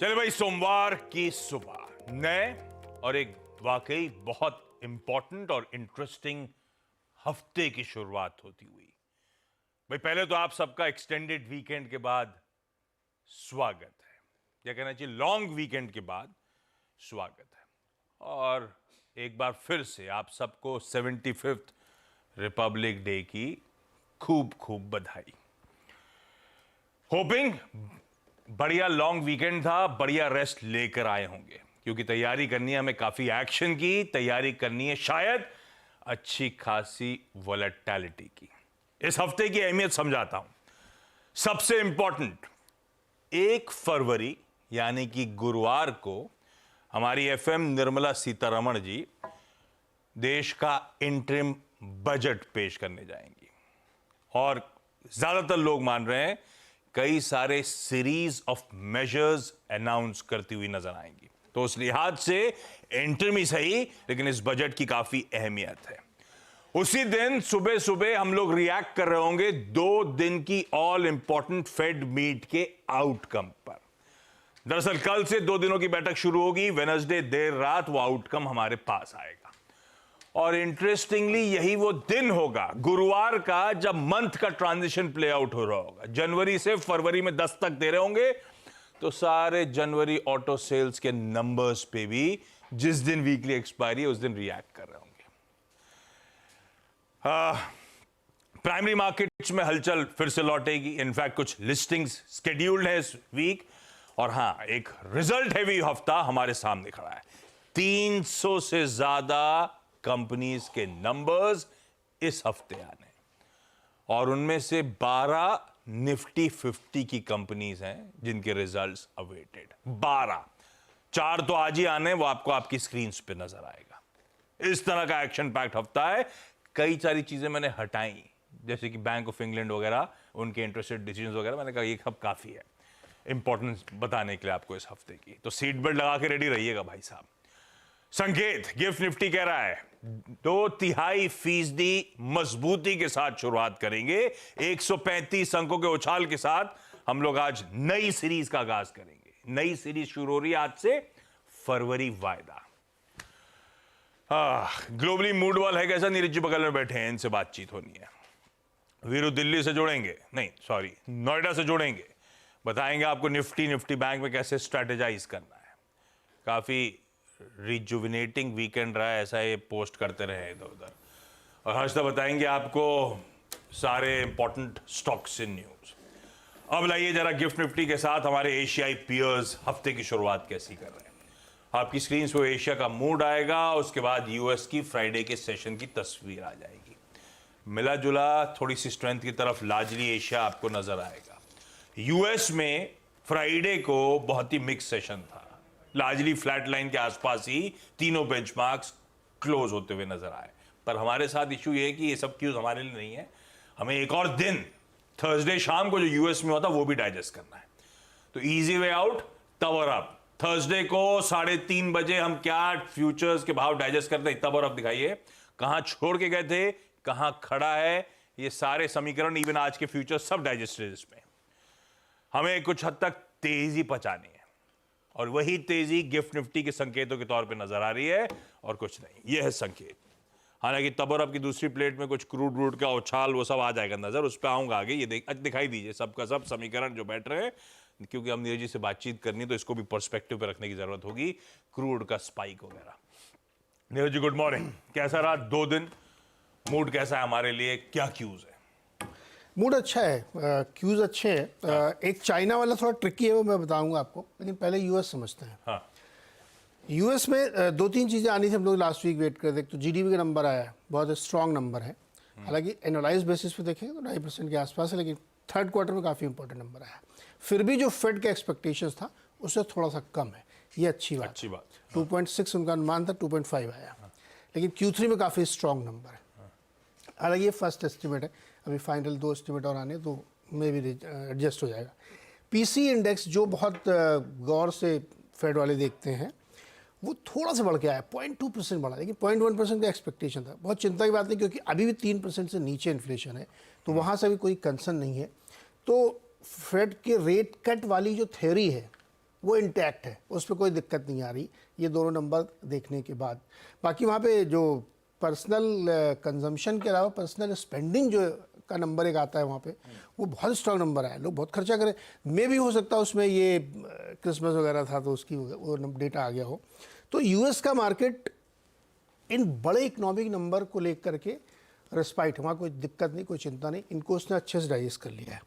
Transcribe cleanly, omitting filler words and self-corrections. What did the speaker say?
चले भाई, सोमवार की सुबह नए और एक वाकई बहुत इंपॉर्टेंट और इंटरेस्टिंग हफ्ते की शुरुआत होती हुई। भाई पहले तो आप सबका एक्सटेंडेड वीकेंड के बाद स्वागत है, या कहना चाहिए लॉन्ग वीकेंड के बाद स्वागत है। और एक बार फिर से आप सबको 75th रिपब्लिक डे की खूब खूब बधाई। होपिंग बढ़िया लॉन्ग वीकेंड था, बढ़िया रेस्ट लेकर आए होंगे, क्योंकि तैयारी करनी है हमें काफी एक्शन की, तैयारी करनी है शायद अच्छी खासी वॉलेटिलिटी की। इस हफ्ते की अहमियत समझाता हूं। सबसे इंपॉर्टेंट, 1 फरवरी यानी कि गुरुवार को हमारी एफएम निर्मला सीतारमण जी देश का इंटरिम बजट पेश करने जाएंगी, और ज्यादातर लोग मान रहे हैं कई सारे सीरीज ऑफ मेजर्स अनाउंस करती हुई नजर आएंगी। तो उस लिहाज से इंटरिम ही सही, लेकिन इस बजट की काफी अहमियत है। उसी दिन सुबह सुबह हम लोग रिएक्ट कर रहे होंगे 2 दिन की ऑल इंपॉर्टेंट फेड मीट के आउटकम पर। दरअसल कल से 2 दिनों की बैठक शुरू होगी। वेडनेसडे देर रात वो आउटकम हमारे पास आएगा, और इंटरेस्टिंगली यही वो दिन होगा गुरुवार का जब मंथ का ट्रांजिशन प्ले आउट हो रहा होगा। जनवरी से फरवरी में दस्तक दे रहे होंगे, तो सारे जनवरी ऑटो सेल्स के नंबर्स पे भी जिस दिन वीकली एक्सपायरी है उस दिन रिएक्ट कर रहे होंगे। प्राइमरी मार्केट्स में हलचल फिर से लौटेगी। इनफैक्ट कुछ लिस्टिंग्स स्केड्यूल्ड है इस वीक, और हां, एक रिजल्ट हैवी हफ्ता हमारे सामने खड़ा है। 300 से ज्यादा कंपनीज के नंबर्स इस हफ्ते आने, और उनमें से 12 निफ्टी 50 की कंपनीज हैं जिनके रिजल्ट्स अवेटेड। 12, 4 तो आज ही आने, वो आपको आपकी स्क्रीन पे नजर आएगा। इस तरह का एक्शन पैक्ड हफ्ता है। कई सारी चीजें मैंने हटाई, जैसे कि बैंक ऑफ इंग्लैंड वगैरह, उनके इंटरेस्टेड डिसीजन वगैरह। मैंने कहा ये सब काफी है इंपॉर्टेंस बताने के लिए आपको इस हफ्ते की। तो सीट बेल्ट लगा के रेडी रहिएगा भाई साहब। संकेत गिफ्ट निफ्टी कह रहा है 2.5% मजबूती के साथ शुरुआत करेंगे। 135 अंकों के उछाल के साथ हम लोग आज नई सीरीज का आगाज करेंगे। नई सीरीज शुरू हो रही है आज से, फरवरी वायदा। ग्लोबली मूड वाल है कैसा? नीरज जी बगल में बैठे हैं, इनसे बातचीत होनी है। वीरू दिल्ली से जोड़ेंगे, नहीं सॉरी नोएडा से जोड़ेंगे, बताएंगे आपको निफ्टी बैंक में कैसे स्ट्रेटेजाइज करना है। काफी रिजुविनेटिंग वीकेंड रहा है, ऐसा ये पोस्ट करते रहे इधर उधर। और हर्षदा बताएंगे आपको सारे इंपॉर्टेंट स्टॉक्स इन न्यूज। अब लाइए जरा गिफ्ट निफ्टी के साथ हमारे एशियाई पियर्स हफ्ते की शुरुआत कैसी कर रहे हैं। आपकी स्क्रीन पे एशिया का मूड आएगा, उसके बाद यूएस की फ्राइडे के सेशन की तस्वीर आ जाएगी। मिला जुला थोड़ी सी स्ट्रेंथ की तरफ लार्जली एशिया आपको नजर आएगा। यूएस में फ्राइडे को बहुत ही मिक्स सेशन था, लार्जली फ्लैट लाइन के आसपास ही तीनों बेंचमार्क्स क्लोज होते हुए नजर आए। पर हमारे साथ इशू ये है कि ये सब क्यूज हमारे लिए नहीं है, हमें एक और दिन थर्सडे शाम को जो यूएस में होता वो भी डाइजेस्ट करना है। तो इजी वे आउट, तब और अब थर्सडे को 3:30 बजे हम क्या फ्यूचर्स के भाव डाइजेस्ट करते हैं, तब और अब दिखाइए कहां छोड़ के गए थे, कहां खड़ा है, ये सारे समीकरण, इवन आज के फ्यूचर्स सब डाइजेस्टेड इसमें। हमें कुछ हद तक तेजी पचानी है, और वही तेजी गिफ्ट निफ्टी के संकेतों के तौर पे नजर आ रही है, और कुछ नहीं। यह है संकेत। हालांकि तब और अब की दूसरी प्लेट में कुछ क्रूड रूड का उछाल वो सब आ जाएगा नजर, उस पर आऊंगा आगे। ये दिखाई दीजिए सबका सब समीकरण जो बैठ रहे हैं, क्योंकि हम नीरज जी से बातचीत करनी, तो इसको भी पर्सपेक्टिव पे रखने की जरूरत होगी, क्रूड का स्पाइक वगैरह। नीरज जी गुड मॉर्निंग, कैसा रहा 2 दिन? मूड कैसा है हमारे लिए, क्या क्यूज है? मूड अच्छा है, क्यूज अच्छे हैं। एक चाइना वाला थोड़ा ट्रिकी है, वो मैं बताऊंगा आपको, लेकिन पहले यूएस समझते हैं। हाँ। यूएस में 2-3 चीज़ें आनी थी, हम लोग लास्ट वीक वेट कर रहे थे। तो जीडीपी का नंबर आया है, बहुत स्ट्रॉन्ग नंबर है। हालांकि एनुअलाइज बेसिस पे देखें तो 2.5% के आसपास है, लेकिन थर्ड क्वार्टर में काफ़ी इंपॉर्टेंट नंबर आया। फिर भी जो फेड का एक्सपेक्टेशंस था उससे थोड़ा सा कम है, ये अच्छी बात। 2.6 उनका अनुमान था, 2.5 आया। लेकिन Q3 में काफ़ी स्ट्रॉन्ग नंबर है। हालांकि ये फर्स्ट एस्टिमेट है, अभी फाइनल 2 एस्टिमेट और आने, तो मे भी एडजस्ट हो जाएगा। पीसी इंडेक्स जो बहुत गौर से फेड वाले देखते हैं, वो थोड़ा सा बढ़ के आया, 0.2% बढ़ा, लेकिन 0.1% का एक्सपेक्टेशन था। बहुत चिंता की बात नहीं, क्योंकि अभी भी 3% से नीचे इन्फ्लेशन है, तो वहाँ से भी कोई कंसर्न नहीं है। तो फेड के रेट कट वाली जो थ्योरी है वो इंटैक्ट है, उस पर कोई दिक्कत नहीं आ रही ये दोनों नंबर देखने के बाद। बाकी वहाँ पे जो पर्सनल कंजम्पशन के अलावा पर्सनल स्पेंडिंग जो का नंबर एक आता है वहाँ पे, वो बहुत स्ट्रॉन्ग नंबर है, लोग बहुत खर्चा करें। मे भी हो सकता है उसमें ये क्रिसमस वगैरह था तो उसकी वो डेटा आ गया हो। तो यूएस का मार्केट इन बड़े इकोनॉमिक नंबर को लेकर के रेस्पाइट, वहाँ कोई दिक्कत नहीं, कोई चिंता नहीं, इनको उसने अच्छे से डाइजेस्ट कर लिया है।